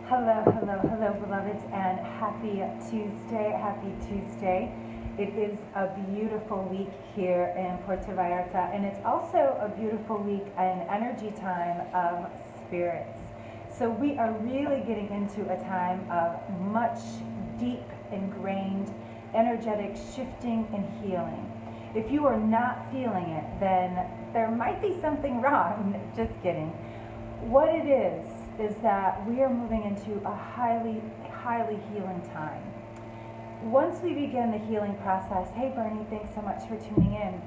Hello, hello, hello, beloveds, and happy Tuesday. Happy Tuesday. It is a beautiful week here in Puerto Vallarta, and it's also a beautiful week and energy time of spirits. So, we are really getting into a time of much deep, ingrained, energetic shifting and healing. If you are not feeling it, then there might be something wrong. Just kidding. What it is that we are moving into a highly, highly healing time. Once we begin the healing process, hey Bernie, thanks so much for tuning in,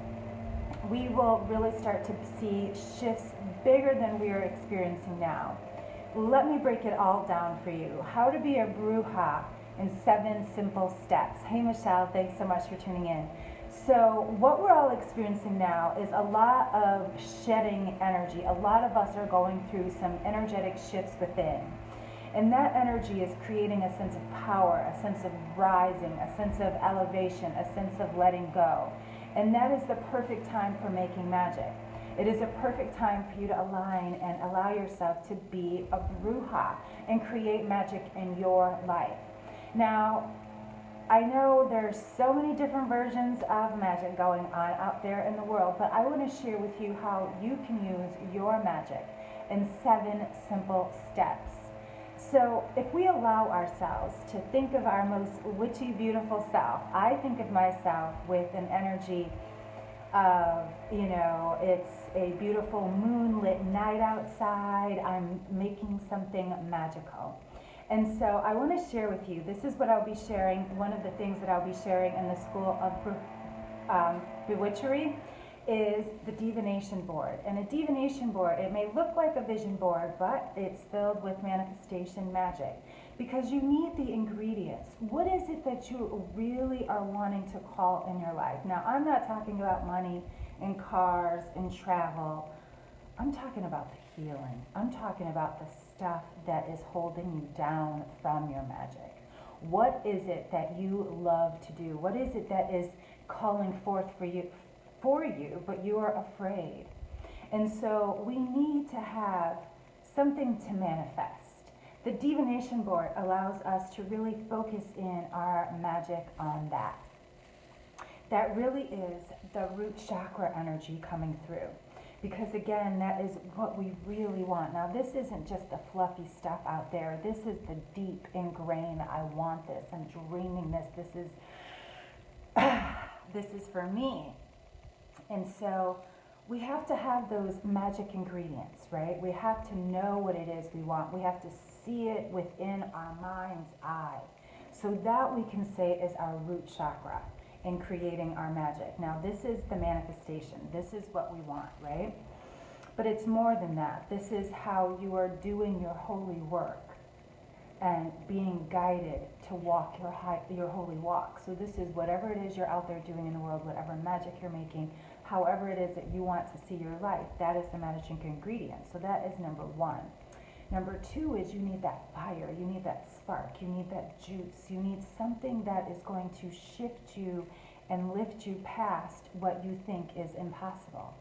we will really start to see shifts bigger than we are experiencing now. Let me break it all down for you. How to be a Bruja in 7 simple steps. Hey Michelle, thanks so much for tuning in. So what we're all experiencing now is a lot of shedding energy. A lot of us are going through some energetic shifts within. And that energy is creating a sense of power, a sense of rising, a sense of elevation, a sense of letting go. And that is the perfect time for making magic. It is a perfect time for you to align and allow yourself to be a Bruja and create magic in your life. Now, I know there's so many different versions of magic going on out there in the world, but I want to share with you how you can use your magic in 7 simple steps. So if we allow ourselves to think of our most witchy, beautiful self, I think of myself with an energy of, it's a beautiful moonlit night outside. I'm making something magical. And so I want to share with you, this is what I'll be sharing, one of the things that I'll be sharing in the School of Bewitchery is the divination board. And a divination board, it may look like a vision board, but it's filled with manifestation magic because you need the ingredients. What is it that you really are wanting to call in your life? Now, I'm not talking about money and cars and travel. I'm talking about the healing. I'm talking about the stuff that is holding you down from your magic. What is it that you love to do? What is it that is calling forth for you, but you are afraid? And so we need to have something to manifest. The divination board allows us to really focus in our magic on that. That really is the root chakra energy coming through. Because again, that is what we really want. Now, this isn't just the fluffy stuff out there. This is the deep ingrained, I want this, I'm dreaming this, this is for me. And so we have to have those magic ingredients, right? We have to know what it is we want. We have to see it within our mind's eye. So that we can say is our root chakra in creating our magic. Now, this is the manifestation. This is what we want, right? But it's more than that. This is how you are doing your holy work and being guided to walk your holy walk. So this is whatever it is you're out there doing in the world, whatever magic you're making, however it is that you want to see your life, that is the magic ingredient. So that is number 1. Number 2 is you need that fire, you need that spark, you need that juice, you need something that is going to shift you and lift you past what you think is impossible.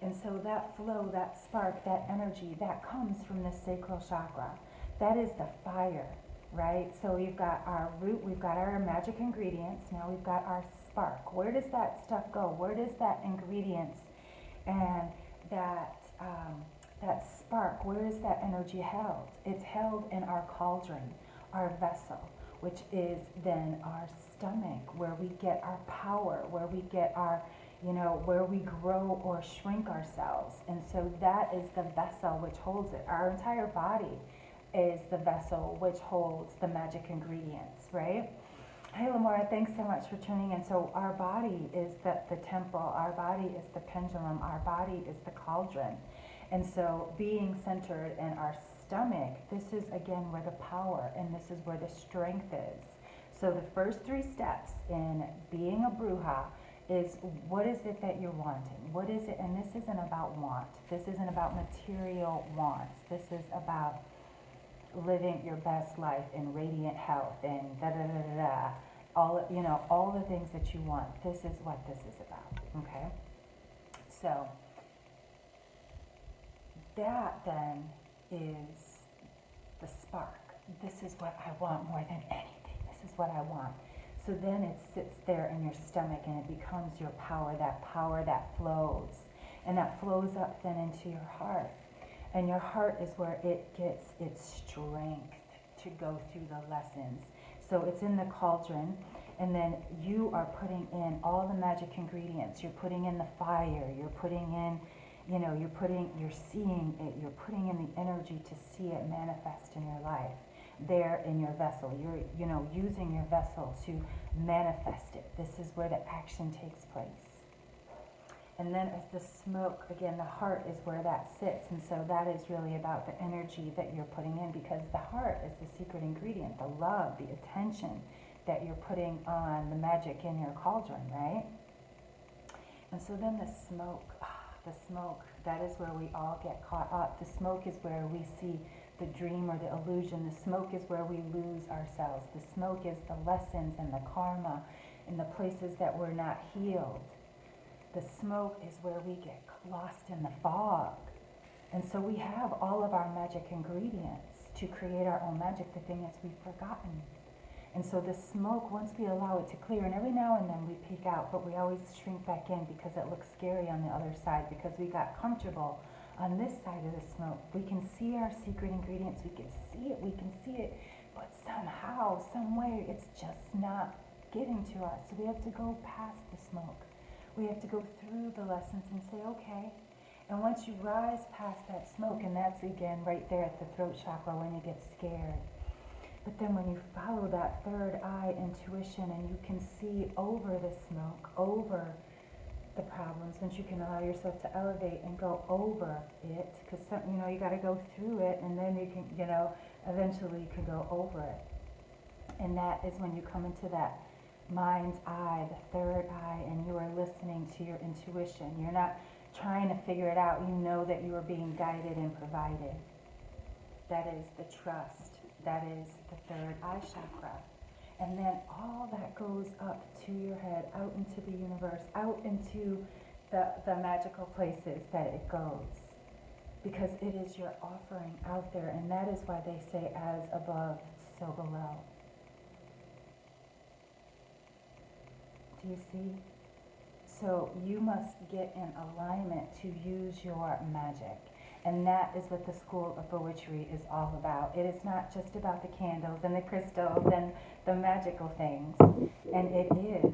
And so that flow, that spark, that energy, that comes from the sacral chakra. That is the fire, right? So we've got our root, we've got our magic ingredients, now we've got our spark. Where does that stuff go? Where does that ingredients and that spark, where is that energy held? It's held in our cauldron, our vessel, which is then our stomach, where we get our power, where we get our, where we grow or shrink ourselves. And so that is the vessel which holds it. Our entire body is the vessel which holds the magic ingredients, right? Hey, Lamora, thanks so much for tuning in. So our body is the temple, our body is the pendulum, our body is the cauldron. And so being centered in our stomach, this is again where the power and this is where the strength is. So the first 3 steps in being a Bruja is what is it that you're wanting? What is it? And this isn't about want. This isn't about material wants. This is about living your best life in radiant health and da-da-da-da-da. All the things that you want. This is what this is about, okay? So that then is the this is what I want more than anything. This is what I want. So then it sits there in your stomach and it becomes your power that flows. And that flows up then into your heart. And your heart is where it gets its strength to go through the lessons. So it's in the cauldron, and then you are putting in all the magic ingredients. You're putting in the fire, you're putting in, you're seeing it, you're putting in the energy to see it manifest in your life. There in your vessel, you're using your vessel to manifest it. This is where the action takes place. And then as the smoke, again, the heart is where that sits. And so that is really about the energy that you're putting in, because the heart is the secret ingredient, the love, the attention that you're putting on the magic in your cauldron, right? And so then the smoke, that is where we all get caught up. The smoke is where we see the dream or the illusion. The smoke is where we lose ourselves. The smoke is the lessons and the karma and the places that we're not healed. The smoke is where we get lost in the fog. And so we have all of our magic ingredients to create our own magic. The thing is, we've forgotten. And so the smoke, once we allow it to clear, and every now and then we peek out, but we always shrink back in because it looks scary on the other side, because we got comfortable on this side of the smoke. We can see our secret ingredients, we can see it, but somehow, some way, it's just not getting to us. So we have to go past the smoke. We have to go through the lessons and say, okay. And once you rise past that smoke, and that's again right there at the throat chakra when you get scared. But then when you follow that third eye intuition and you can see over the smoke, over the problems, once you can allow yourself to elevate and go over it, because you got to go through it, and then you can, eventually you can go over it. And that is when you come into that mind's eye, the third eye, and you are listening to your intuition. You're not trying to figure it out. You know that you are being guided and provided. That is the trust. That is the third eye chakra. And then all that goes up to your head, out into the universe, out into the magical places that it goes. Because it is your offering out there, and that is why they say as above, so below. Do you see? So you must get in alignment to use your magic. And that is what the School of Bewitchery is all about. It is not just about the candles and the crystals and the magical things. And it is.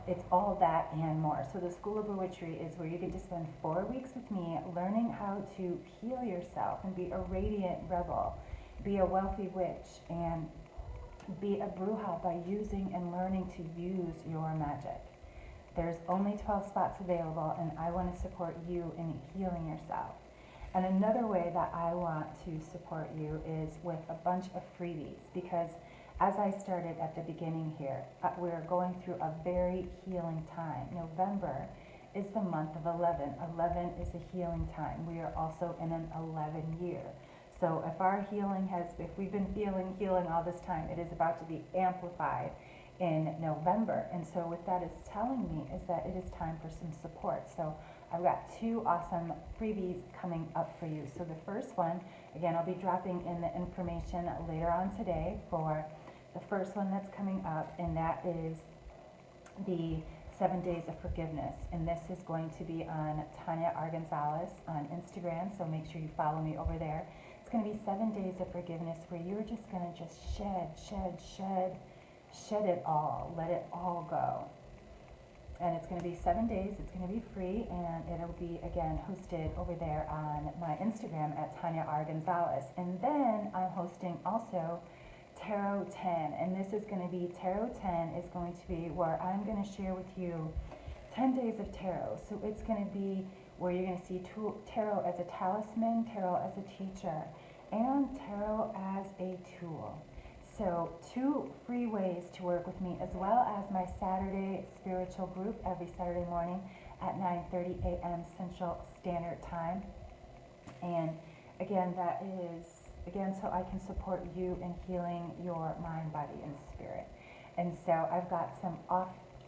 It's all that and more. So the School of Bewitchery is where you get to spend 4 weeks with me learning how to heal yourself and be a radiant rebel, be a wealthy witch, and be a Bruja by using and learning to use your magic. There's only 12 spots available, and I want to support you in healing yourself. And another way that I want to support you is with a bunch of freebies, because as I started at the beginning here, we're going through a very healing time. November is the month of 11. 11 is a healing time. We are also in an 11 year. So if we've been feeling healing all this time, it is about to be amplified in November. And so what that is telling me is that it is time for some support. So I've got 2 awesome freebies coming up for you. So the first one, again, I'll be dropping in the information later on today for the first one that's coming up, and that is the 7 Days of Forgiveness. And this is going to be on Tanya R. Gonzalez on Instagram, so make sure you follow me over there. It's going to be 7 days of forgiveness where you're just going to just shed it all, let it all go. And it's going to be 7 days, it's going to be free, and it'll be, again, hosted over there on my Instagram at Tanya R. Gonzalez. And then I'm hosting also Tarot 10, and this is going to be, Tarot 10 is going to be where I'm going to share with you 10 days of tarot. So it's going to be where you're going to see tarot as a talisman, tarot as a teacher, and tarot as a tool. So 2 free ways to work with me, as well as my Saturday spiritual group every Saturday morning at 9:30 a.m. Central Standard Time. And again, that is, so I can support you in healing your mind, body, and spirit. And so I've got some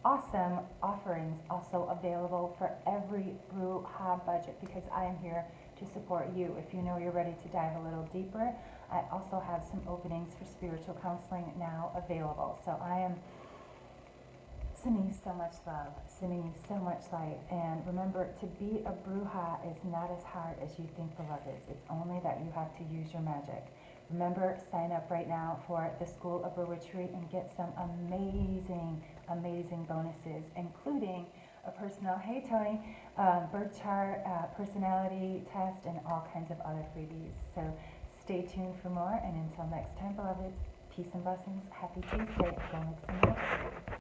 awesome offerings also available for every Bruja budget, because I am here to support you. If you know you're ready to dive a little deeper, I also have some openings for spiritual counseling now available. So I am sending you so much love, sending you so much light. And remember, to be a Bruja is not as hard as you think, beloveds. It's only that you have to use your magic. Remember, sign up right now for the School of Bewitchery and get some amazing, amazing bonuses, including a personal, hey Tony, birth chart, personality test, and all kinds of other freebies. So stay tuned for more, and until next time, beloveds, peace and blessings. Happy Tuesday. Go make some magic.